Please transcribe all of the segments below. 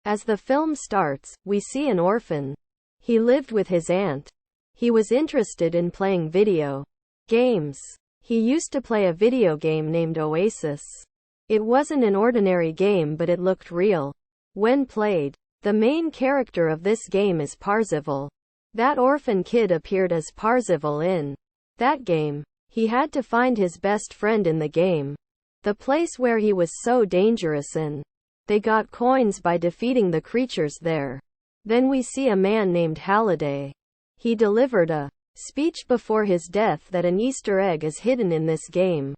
As the film starts, we see an orphan. He lived with his aunt. He was interested in playing video games. He used to play a video game named Oasis. It wasn't an ordinary game, but it looked real when played. The main character of this game is Pazivel. That orphan kid appeared as Pazivel in that game. He had to find his best friend in the game, the place where he was so dangerous, and they got coins by defeating the creatures there. Then we see a man named Halliday. He delivered a speech before his death that an Easter egg is hidden in this game.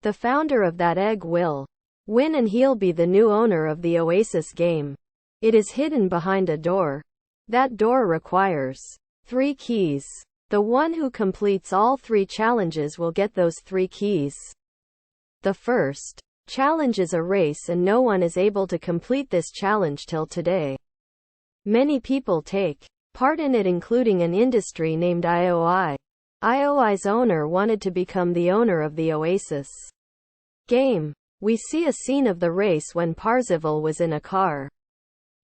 The founder of that egg will win and he'll be the new owner of the Oasis game. It is hidden behind a door. That door requires 3 keys. The one who completes all 3 challenges will get those 3 keys. The first challenge is a race, and no one is able to complete this challenge till today. Many people take part in it, including an industry named IOI. IOI's owner wanted to become the owner of the Oasis game. We see a scene of the race when Pazivel was in a car.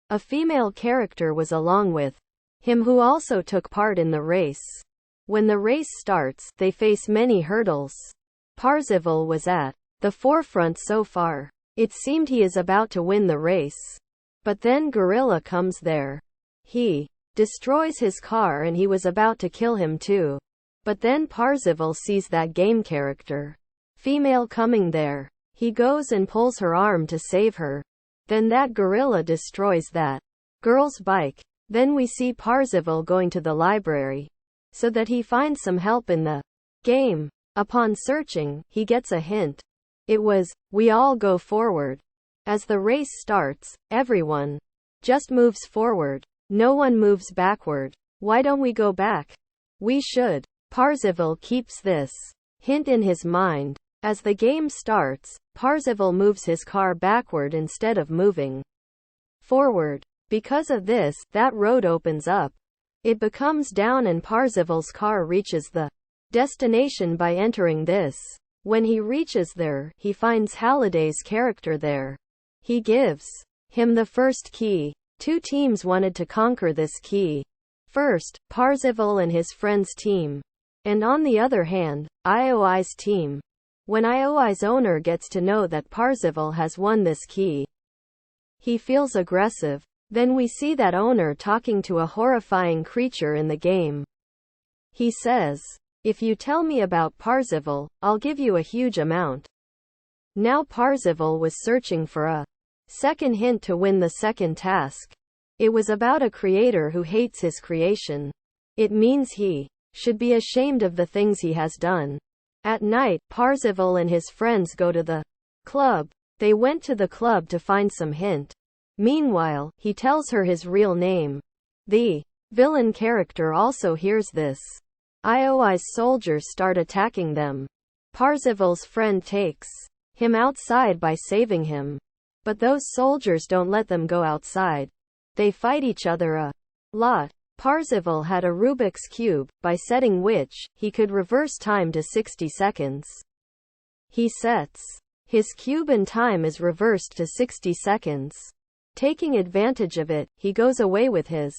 A female character was along with him who also took part in the race. When the race starts, they face many hurdles. Pazivel was at the forefront so far. It seemed he is about to win the race. But then Gorilla comes there. He destroys his car and he was about to kill him too. But then Pazivel sees that game character female coming there. He goes and pulls her arm to save her. Then that gorilla destroys that girl's bike. Then we see Pazivel going to the library so that he finds some help in the game. Upon searching, he gets a hint. It was, "We all go forward." As the race starts, everyone just moves forward. No one moves backward. Why don't we go back? We should. Pazivel keeps this hint in his mind. As the game starts, Pazivel moves his car backward instead of moving forward. Because of this, that road opens up. It becomes down and Pazivel's car reaches the destination by entering this. When he reaches there, he finds Halliday's character there. He gives him the first key. 2 teams wanted to conquer this key. First, Pazivel and his friend's team. And on the other hand, IOI's team. When IOI's owner gets to know that Pazivel has won this key, he feels aggressive. Then we see that owner talking to a horrifying creature in the game. He says, "If you tell me about Pazivel, I'll give you a huge amount." Now Pazivel was searching for a second hint to win the second task. It was about a creator who hates his creation. It means he should be ashamed of the things he has done. At night, Pazivel and his friends go to the club. They went to the club to find some hint. Meanwhile, he tells her his real name. The villain character also hears this. IOI's soldiers start attacking them. Pazivel's friend takes him outside by saving him. But those soldiers don't let them go outside. They fight each other a lot. Pazivel had a Rubik's Cube, by setting which, he could reverse time to 60 seconds. He sets his cube and time is reversed to 60 seconds. Taking advantage of it, he goes away with his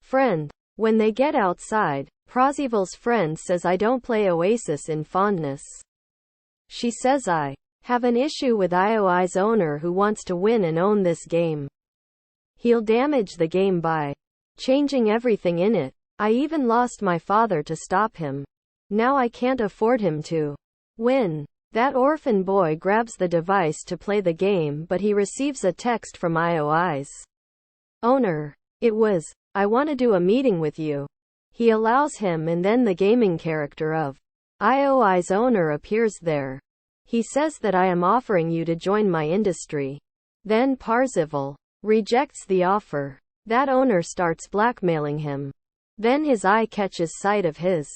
friend. When they get outside, Pazivel's friend says, "I don't play Oasis in fondness." She says, "I have an issue with IOI's owner who wants to win and own this game. He'll damage the game by changing everything in it. I even lost my father to stop him. Now I can't afford him to win." That orphan boy grabs the device to play the game, but he receives a text from IOI's owner. It was, "I want to do a meeting with you." He allows him, and then the gaming character of IOI's owner appears there. He says that, "I am offering you to join my industry." Then Pazivel rejects the offer. That owner starts blackmailing him. Then his eye catches sight of his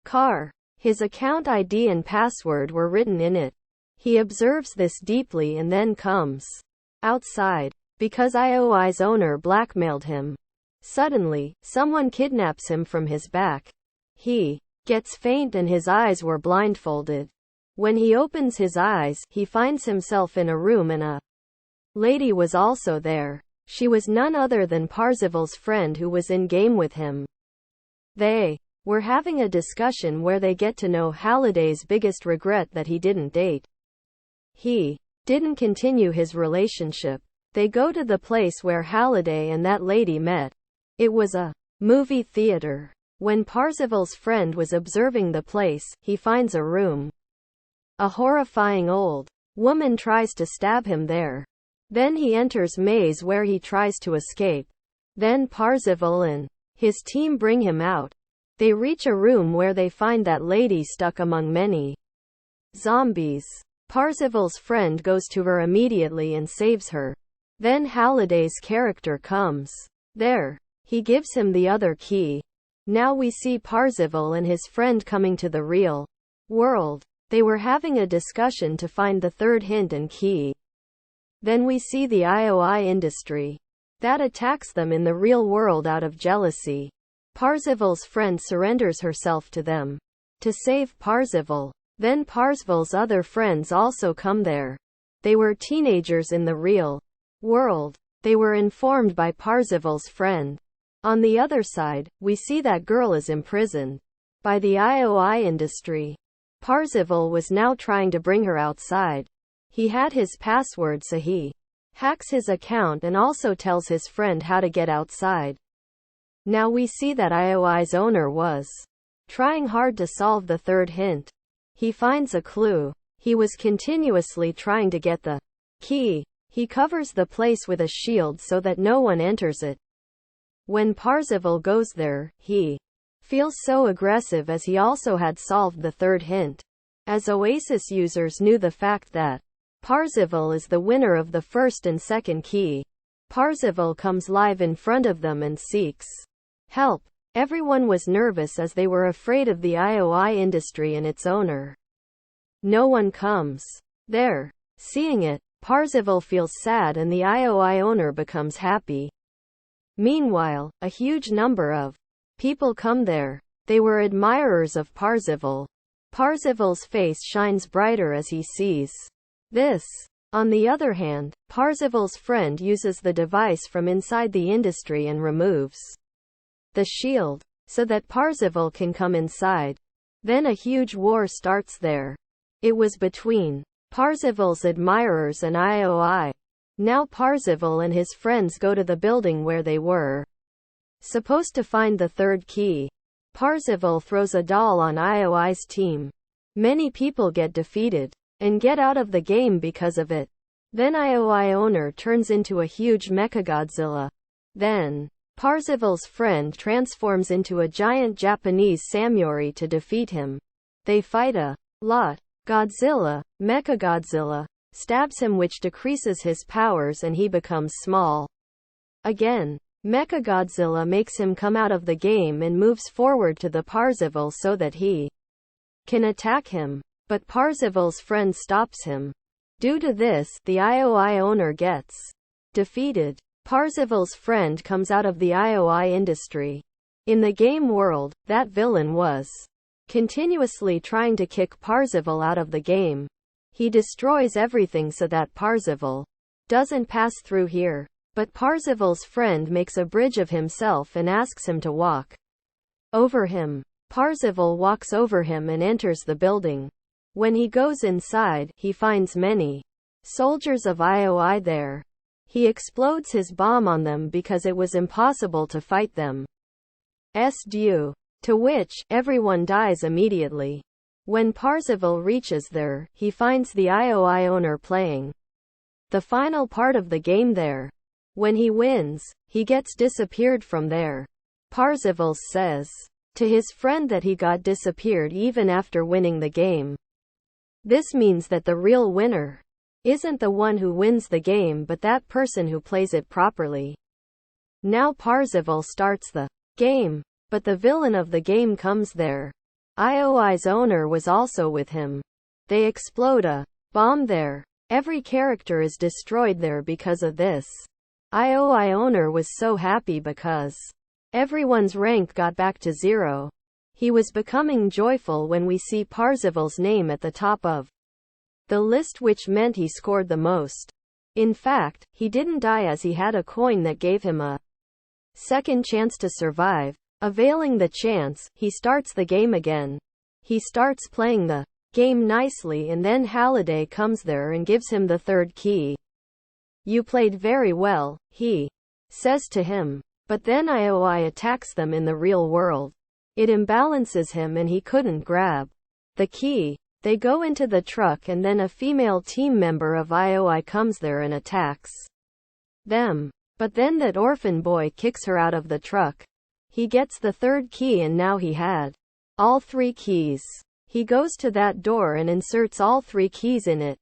car. His account ID and password were written in it. He observes this deeply and then comes outside. Because IOI's owner blackmailed him. Suddenly, someone kidnaps him from his back. He gets faint and his eyes were blindfolded. When he opens his eyes, he finds himself in a room and a lady was also there. She was none other than Pazivel's friend who was in game with him. They were having a discussion where they get to know Halliday's biggest regret that he didn't date. He didn't continue his relationship. They go to the place where Halliday and that lady met. It was a movie theater. When Pazivel's friend was observing the place, he finds a room. A horrifying old woman tries to stab him there. Then he enters maze where he tries to escape. Then Pazivel and his team bring him out. They reach a room where they find that lady stuck among many zombies. Pazivel's friend goes to her immediately and saves her. Then Halliday's character comes. There, he gives him the other key. Now we see Pazivel and his friend coming to the real world. They were having a discussion to find the third hint and key. Then we see the IOI industry that attacks them in the real world out of jealousy. Pazivel's friend surrenders herself to them to save Pazivel. Then Pazivel's other friends also come there. They were teenagers in the real world. They were informed by Pazivel's friend. On the other side, we see that girl is imprisoned by the IOI industry. Pazivel was now trying to bring her outside. He had his password, so he hacks his account and also tells his friend how to get outside. Now we see that IOI's owner was trying hard to solve the third hint. He finds a clue. He was continuously trying to get the key. He covers the place with a shield so that no one enters it. When Pazivel goes there, he feels so aggressive as he also had solved the third hint. As Oasis users knew the fact that Pazivel is the winner of the first and second key, Pazivel comes live in front of them and seeks help. Everyone was nervous as they were afraid of the IOI industry and its owner. No one comes there. Seeing it, Pazivel feels sad and the IOI owner becomes happy. Meanwhile, a huge number of people come there. They were admirers of Pazivel. Pazivel's face shines brighter as he sees this. On the other hand, Pazivel's friend uses the device from inside the industry and removes the shield so that Pazivel can come inside. Then a huge war starts there. It was between Pazivel's admirers and IOI. Now Pazivel and his friends go to the building where they were supposed to find the third key. Pazivel throws a doll on IOI's team. Many people get defeated and get out of the game because of it. Then IOI owner turns into a huge Mechagodzilla. Then Pazivel's friend transforms into a giant Japanese samurai to defeat him. They fight a lot. Mechagodzilla stabs him, which decreases his powers and he becomes small again. Mechagodzilla makes him come out of the game and moves forward to the Pazivel so that he can attack him. But Pazivel's friend stops him. Due to this, the IOI owner gets defeated. Pazivel's friend comes out of the IOI industry. In the game world, that villain was continuously trying to kick Pazivel out of the game. He destroys everything so that Pazivel doesn't pass through here. But Pazivel's friend makes a bridge of himself and asks him to walk over him. Pazivel walks over him and enters the building. When he goes inside, he finds many soldiers of IOI there. He explodes his bomb on them because it was impossible to fight them. Due to which, everyone dies immediately. When Pazivel reaches there, he finds the IOI owner playing the final part of the game there. When he wins, he gets disappeared from there. Pazivel says to his friend that he got disappeared even after winning the game. This means that the real winner isn't the one who wins the game but that person who plays it properly. Now Pazivel starts the game, but the villain of the game comes there. IOI's owner was also with him. They explode a bomb there. Every character is destroyed there because of this. IOI owner was so happy because everyone's rank got back to 0. He was becoming joyful when we see Pazivel's name at the top of the list, which meant he scored the most. In fact, he didn't die as he had a coin that gave him a second chance to survive. Availing the chance, he starts the game again. He starts playing the game nicely, and then Halliday comes there and gives him the third key. "You played very well," he says to him. But then IOI attacks them in the real world. It imbalances him and he couldn't grab the key. They go into the truck and then a female team member of IOI comes there and attacks them. But then that orphan boy kicks her out of the truck. He gets the third key and now he had all 3 keys. He goes to that door and inserts all 3 keys in it.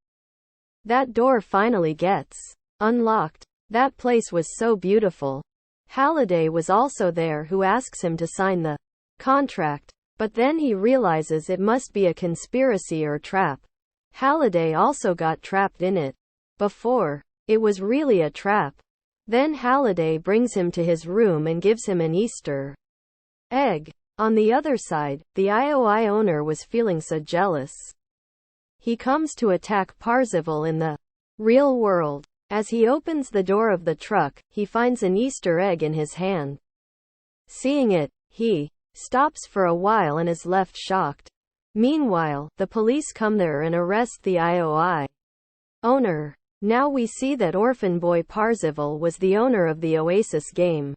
That door finally gets unlocked. That place was so beautiful. Halliday was also there, who asks him to sign the contract. But then he realizes it must be a conspiracy or trap. Halliday also got trapped in it before. It was really a trap. Then Halliday brings him to his room and gives him an Easter egg. On the other side, the IOI owner was feeling so jealous. He comes to attack Pazivel in the real world. As he opens the door of the truck, he finds an Easter egg in his hand. Seeing it, he stops for a while and is left shocked. Meanwhile, the police come there and arrest the IOI owner. Now we see that orphan boy Pazivel was the owner of the Oasis game.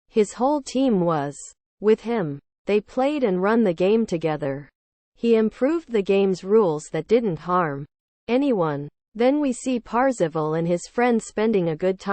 His whole team was with him. They played and run the game together. He improved the game's rules that didn't harm anyone. Then we see Pazivel and his friends spending a good time